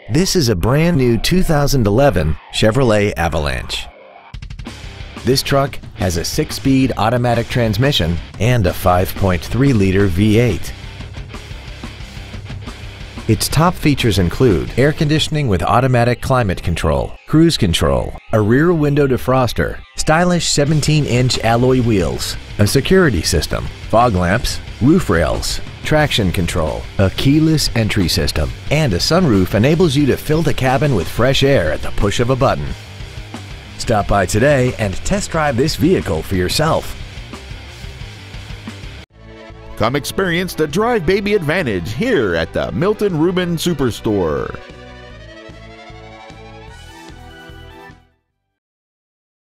This is a brand new 2011 Chevrolet Avalanche. This truck has a 6-speed automatic transmission and a 5.3-liter V8. Its top features include air conditioning with automatic climate control, cruise control, a rear window defroster, stylish 17-inch alloy wheels, a security system, fog lamps, roof rails, traction control, a keyless entry system, and a sunroof enables you to fill the cabin with fresh air at the push of a button. Stop by today and test drive this vehicle for yourself. Come experience the Drive Baby advantage here at the Milton Ruben Superstore.